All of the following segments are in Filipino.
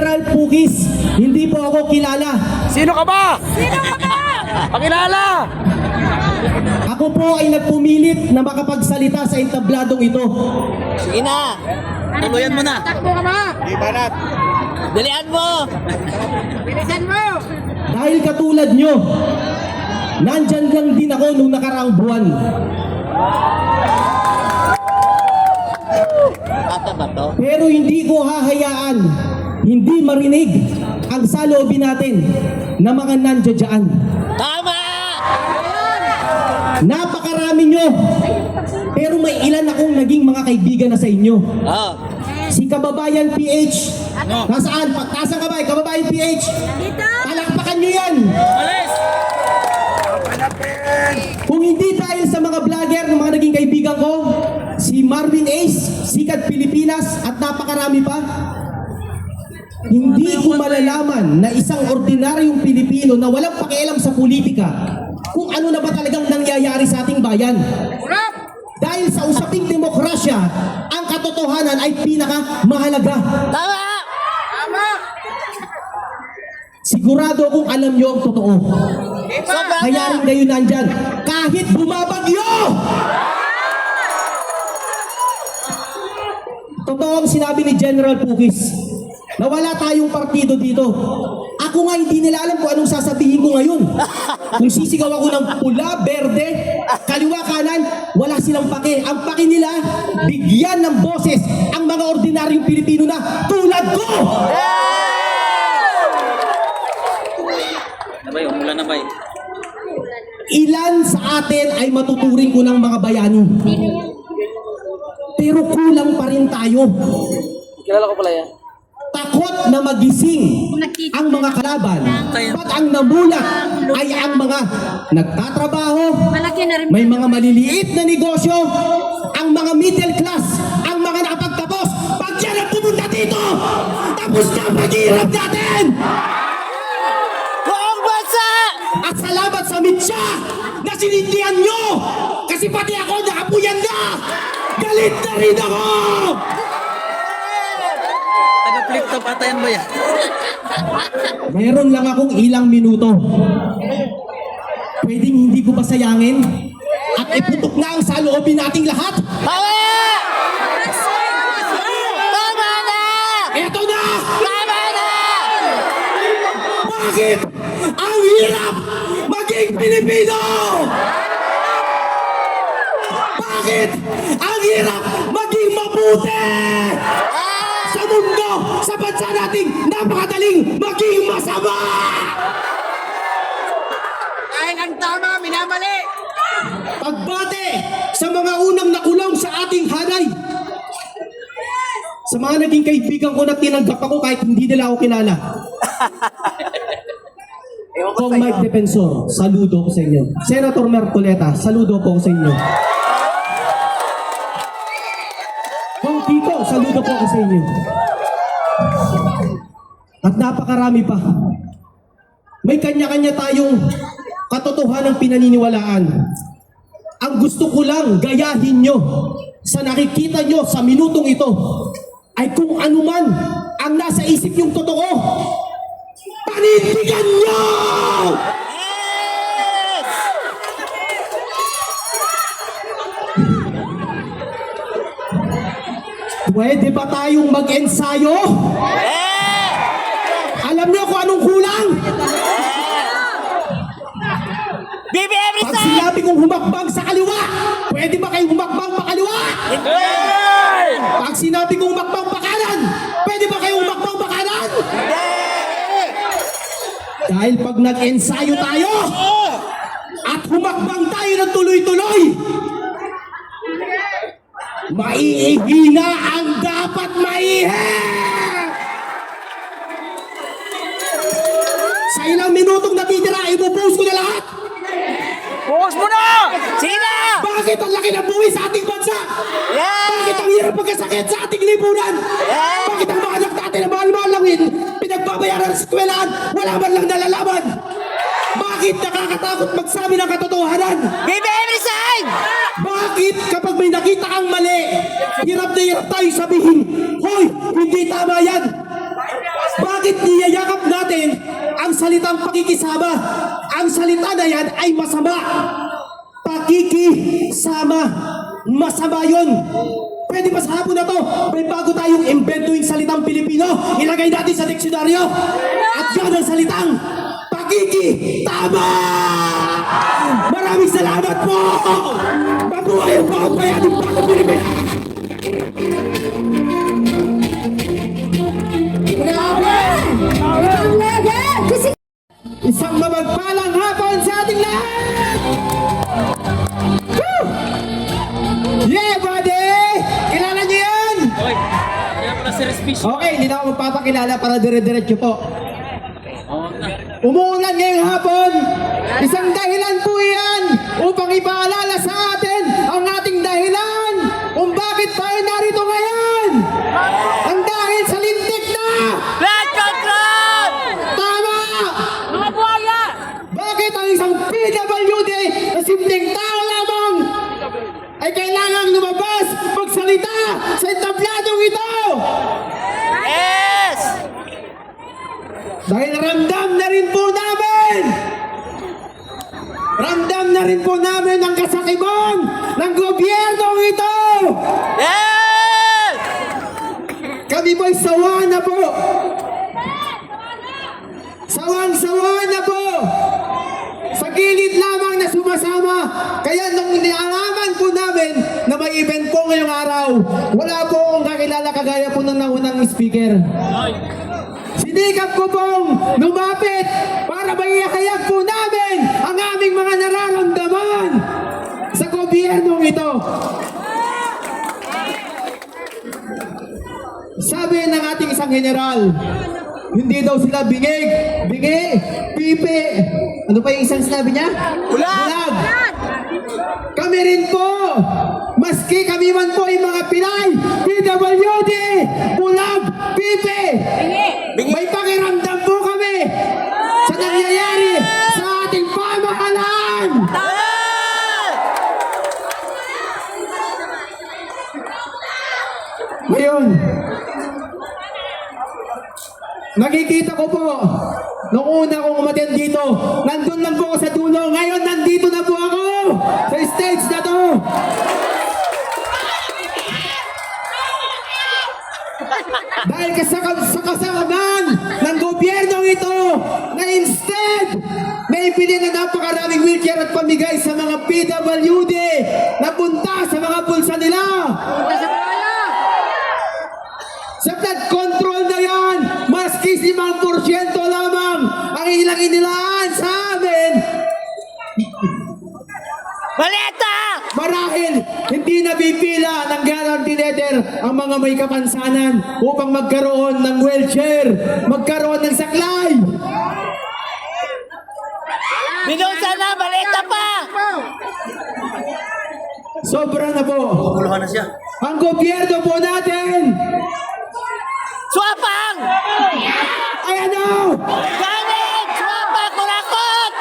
General Pugis. Hindi po ako kilala. Sino ka ba? Sino ka ba? Pakilala! Ako po ay nagpumilit na makapagsalita sa entabladong ito. Sige na. Tuluyan mo na. Takbo ka ba? Ibanat. Dalian mo. Bilisan mo! Dahil katulad nyo, nandyan lang din ako nung nakaraang buwan. Ata ba to? Pero hindi ko hahayaan, hindi marinig ang saloobin natin na mga nandyan dyan. Tama! Napakarami nyo, pero may ilan akong naging mga kaibigan na sa inyo. Oh. Si Kababayan PH, nasaan? Taas ang kamay, Kababayan PH. Palakpakan nyo yan. Kung hindi dahil sa mga vlogger ng mga naging kaibigan ko, si Marvin Ace, Sikat Pilipinas, at napakarami pa, hindi ko malalaman na isang ordinaryong Pilipino na walang pakialam sa politika kung ano na ba talagang nangyayari sa ating bayan. Dahil sa usaping demokrasya, ang katotohanan ay pinakamahalaga. Tama! Tama! Sigurado kung alam nyo ang totoo. Sobra Kaya rin kayo nandyan. Kahit bumabagyo! Totoo ang sinabi ni General Pugis na wala tayong partido dito. Ako nga hindi nila alam kung anong sasabihin ko ngayon. Kung sisigaw ako ng pula, berde, kaliwa, kanan, wala silang pake. Ang pake nila, bigyan ng boses ang mga ordinaryong Pilipino na tulad ko! Nabay, umulan na bay. Ilan sa atin ay matuturing ko ng mga bayani. Pero kulang pa rin tayo. Kilala ko pala yan. Takot na magising ang mga kalaban. Pag ang namulat ay ang mga nagtatrabaho, may mga maliliit na negosyo, ang mga middle class, ang mga nakapagtapos. Pag yan ang pumunta dito, tapos na ang paghihirap natin! Buong bansa! At salamat sa mitya na sinindihan nyo! Kasi pati ako nakapuyan na! Galit na rin ako! Taga-flip top ata yan ba yan? Meron lang akong ilang minuto. Pwedeng hindi ko pasayangin at iputok na ang saloobin nating lahat. Tama! Tama na! Eto na! Tama na! Bakit ang hirap maging Pilipino? Bakit ang hirap maging mabuti? Sa mundo, sa bansa nating napakadaling maging masama! Dahil ang tama, minamali! Pagbate sa mga unang nakulong sa ating hanay. Sa mga naging kaibigan ko na tinanggap ako kahit hindi nila ako kilala. Kong Mike Defensor, saludo ko sa inyo. Senator Mercoleta, saludo po ko sa inyo. Kong Tito, saludo po ko sa inyo. At napakarami pa. May kanya-kanya tayong katotohanang pinaniniwalaan. Ang gusto ko lang gayahin nyo sa nakikita nyo sa minutong ito ay kung ano man ang nasa isip yung totoo, panindigan nyo! Yes! Pwede ba tayong mag-ensayo? Alam niyo kung anong kulang? Bibi every Pag time! sinabi kong humakbang sa kaliwa, pwede ba kayo humakbang pa kaliwa? Hindi! Pag sinabi kong humakbang pa kanan, pwede ba kayo humakbang pa kanan? Dahil pag nag-ensayo tayo at humakbang tayo ng tuloy-tuloy, maiihina ang dapat maihi! Sa ilang minutong natitira, ibubuhos ko na lahat! Bukas mo na! Sina! Bakit ang laki ng buwi sa ating bansa? Bakit ang hirap pagkasakit sa ating lipunan? Bakit ang mga anak natin na mahal-mahal lang pinagbabayaran sa eskwelahan, wala man lang nalalaman? Bakit nakakatakot magsabi ng katotohanan? Bibi every time! Bakit kapag may nakita kang mali, hirap na hirap tayo sabihin, hoy, hindi tama yan? Bakit bakit niyayakap natin ang salitang pakikisama? Ang salita na yan ay masama. Pakikisama. Masama yun. Pwede ba sa hapon na to, may bago tayong imbentuing salitang Pilipino, ilagay natin sa diksyonaryo. At yan ang salitang pakikitama. Maraming salamat po. Mabuhay ang mga bayaning bagong Pilipinas. Isang mapagpalang hapon sa ating lahat! Woo! Yeah, buddy! Kilala niyo yan? Okay, hindi na ako magpapakilala para dire-diretso po. Umuulan ngayong hapon. Isang dahilan po yan upang ipaalala sa atin ang ating dahilan kung bakit tayo narito ngayon. Ang dahil sa lintik na! Blood control! Tama! Mga buhaya! Bakit ang isang PWD na simpleng tao lamang ay kailangang lumabas, magsalita sa entabladong ito? Yes! Dahil ramdam na rin po namin ang kasakiman ng gobyernong ito. Yes! Kami po'y sawa na po. Sawang-sawa na po. Sa gilid lamang na sumasama. Kaya nung nialaman po namin na may event po ngayong araw, wala po akong kakilala kagaya po ng naunang speaker. Sinikap ko pong lumapit para maihayag po namin ang aming mga nararamdaman sa gobyernong ito. Sabi ng ating isang general, hindi daw sila bingi, pipi. Ano pa yung isang sinabi niya? Bulag. Kami rin po, maski kami man po ay mga Pilay, PWD, bulag, pipi. May pakiramdam po kami sa nangyayari sa ating pamahalaan. Ngayon, nakikita ko po, nung una kong umaten dito, nandun lang po ako sa dulo. Ngayon, nandito na po ako sa stage na to. Dahil sa kasamaan ng gobyernong ito, na instead, naipili na napakaraming wheelchair at pamigay sa mga PWD na punta sa mga bulsa nila. Sa flood control na yan, maski 5% lamang ang ilang inilaan sa amin. Baleta! Marahil, hindi nabipila ng guarantee letter ang mga may kapansanan upang magkaroon ng wheelchair, magkaroon ng saklay. Binusa na! Baleta pa! Sobra na po. Puluhan na siya. Ang gobyerno po natin Swapang! ay ano? Galing! Swapang! Kurakot!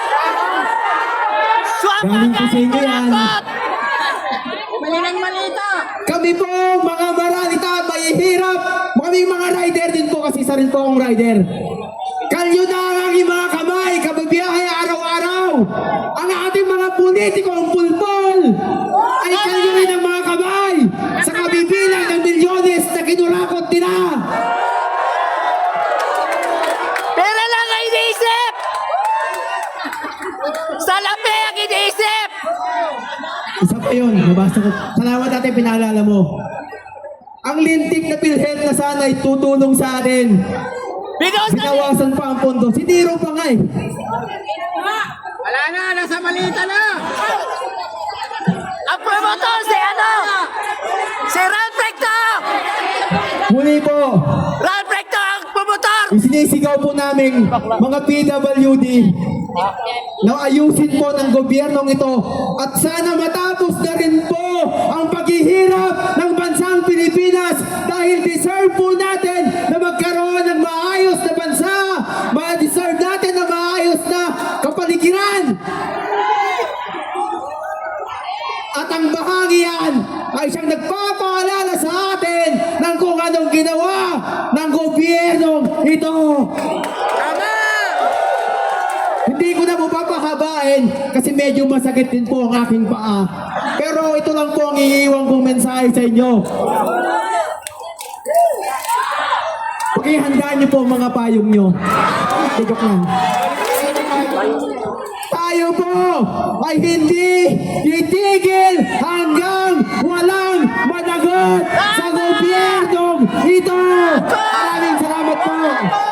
Swapang! Galing po sa inyo yan. Kurakot! Bumili ng malita. Kami po, mga maralita, mahihirap. Kaming mga rider din po kasi isa rin po akong rider. Kalyo na ang aking mga kamay, kababiyahe araw-araw. Ang ating mga politiko, ang pulpol, ay kalyo rin ang mga kamay sa kabibilang ng milyones na kinurakot nila. Pera lang ang iniisip! Salapi ang iniisip! Isa pa yun, mabasa ko. Salamat natin, pinaalala mo. Ang lintik na PhilHealth na sana ay tutulong sa atin. Binusa na! Binawasan pa ang pondo. Si Tiro pa nga eh. Wala na, nasa malita na. Ang promotor si ano? Si Ralph Recto! Muli po, Ralph Recto ang promotor! isinisigaw po namin mga PWD na ayusin po ng gobyernong ito at sana matapos na rin po ang paghihirap ng bansang Pilipinas dahil deserve po natin na magkaroon ng maayos na bansa, ma-deserve natin na maayos na kapaligiran. At ang bahagi yan ay siyang nagpapaalala sa atin ng kung anong ginawa ng gobyernong ito. Tama! Hindi ko na po papahabain kasi medyo masakit din po ang aking paa. Pero ito lang po ang iiwan kong mensahe sa inyo. Pakihandaan niyo po ang mga payong niyo. Joke lang. Tayo po ay hindi titigil hanggang walang managot sa gobyernong ito. Maraming salamat po.